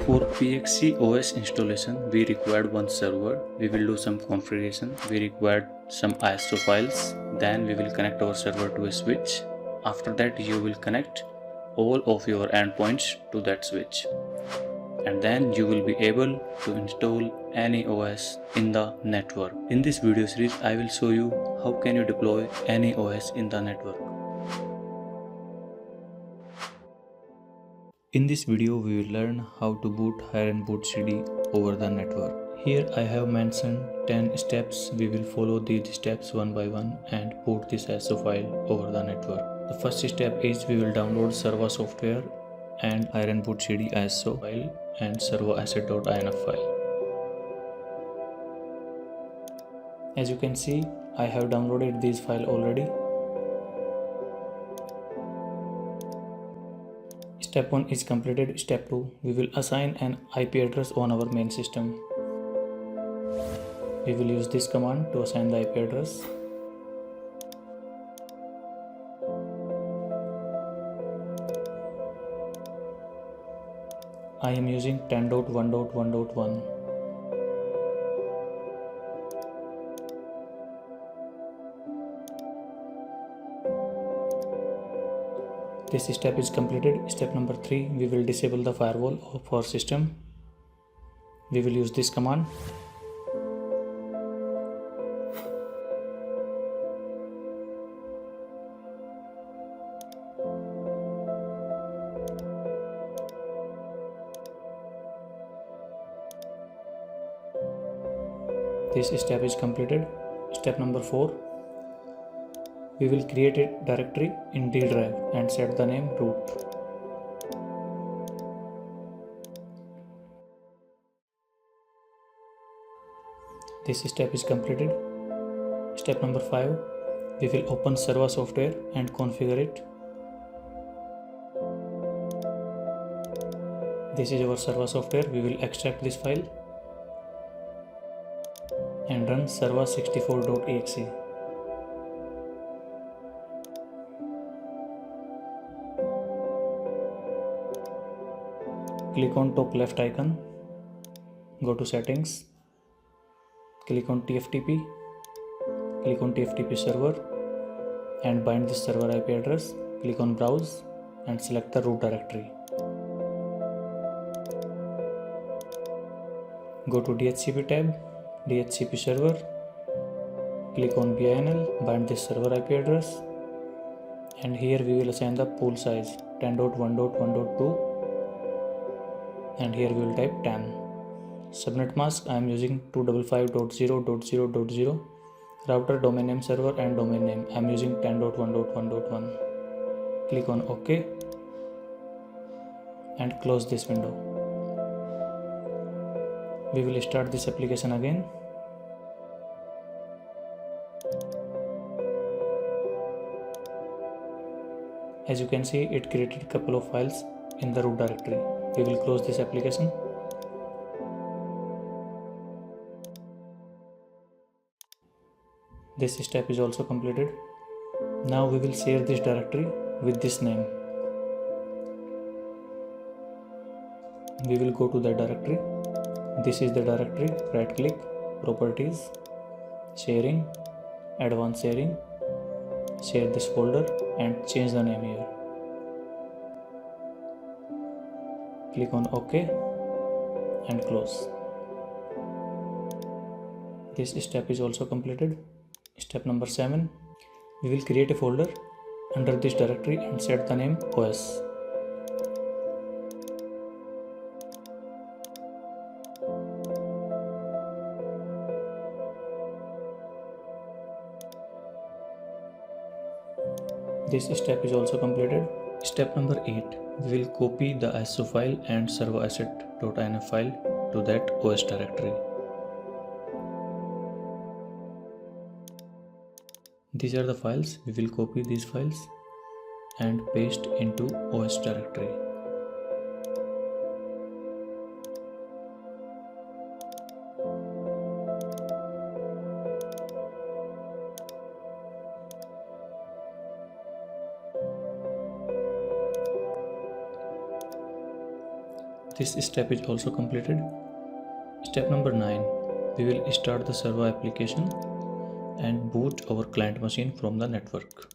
For PXE OS installation, we required one server. We will do some configuration. We required some ISO files. Then we will connect our server to a switch. After that, you will connect all of your endpoints to that switch. And then you will be able to install any OS in the network. In this video series, I will show you how can you deploy any OS in the network. In this video, we will learn how to boot Hiren BootCD over the network. Here I have mentioned 10 steps. We will follow these steps one by one and boot this ISO file over the network. The first step is we will download server software and Hiren BootCD ISO file and server-asset.inf file. As you can see, I have downloaded this file already. Step 1 is completed. Step 2, we will assign an IP address on our main system. We will use this command to assign the IP address. I am using 10.1.1.1. This step is completed. Step number 3, we will disable the firewall of our system. We will use this command. This step is completed. Step number 4, we will create a directory in D drive and set the name root. This step is completed. Step number 5, we will open server software and configure it. This is our server software. We will extract this file and run server64.exe. Click on top left icon, go to settings, click on TFTP, click on TFTP server and bind this server IP address. Click on browse and select the root directory. Go to DHCP tab, DHCP server, click on BINL, bind this server IP address, and here we will assign the pool size 10.1.1.2 and here we will type 10. Subnet mask I am using 255.0.0.0. Router domain name server and domain name I am using 10.1.1.1. Click on OK and close this window. We will start this application again. As you can see, it created a couple of files in the root directory. We will close this application. This step is also completed. Now we will share this directory with this name. We will go to the directory. This is the directory. Right click, properties, sharing, advanced sharing, share this folder and change the name here. Click on OK and close. This step is also completed. Step number 7, we will create a folder under this directory and set the name OS. This step is also completed. Step number 8, we will copy the ISO file and server-asset.inf file to that OS directory. These are the files. We will copy these files and paste into OS directory. This step is also completed. Step number 9. We will start the server application and boot our client machine from the network.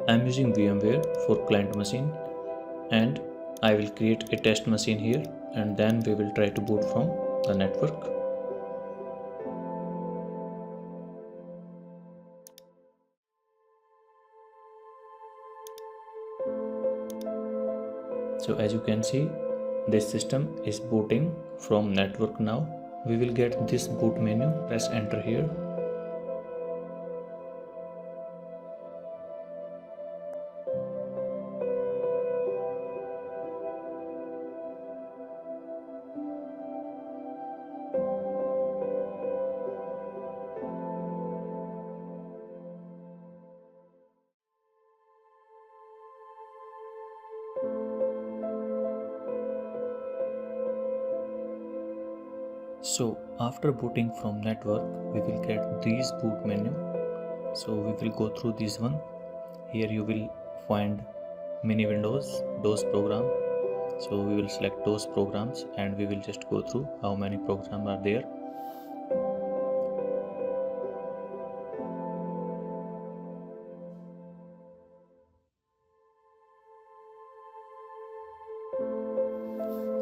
I am using VMware for client machine, and I will create a test machine here, and then we will try to boot from the network. So as you can see, this system is booting from network now. We will get this boot menu. Press enter here. So after booting from network, we will get these boot menu. So we will go through this one. Here you will find mini windows, DOS program. So we will select those programs and we will just go through how many programs are there.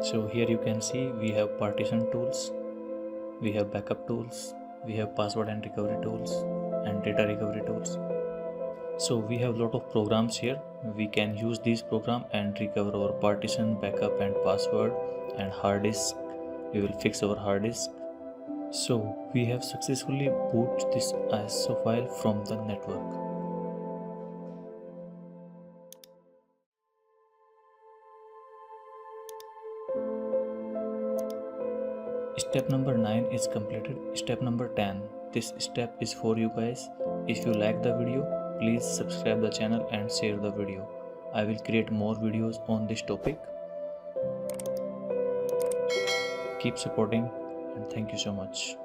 So here you can see we have partition tools, we have backup tools, we have password and recovery tools and data recovery tools. So we have a lot of programs here. We can use these programs and recover our partition, backup and password and hard disk. We will fix our hard disk. So we have successfully booted this ISO file from the network. Step number 9 is completed. Step number 10. This step is for you guys. If you like the video, please subscribe the channel and share the video. I will create more videos on this topic. Keep supporting and thank you so much.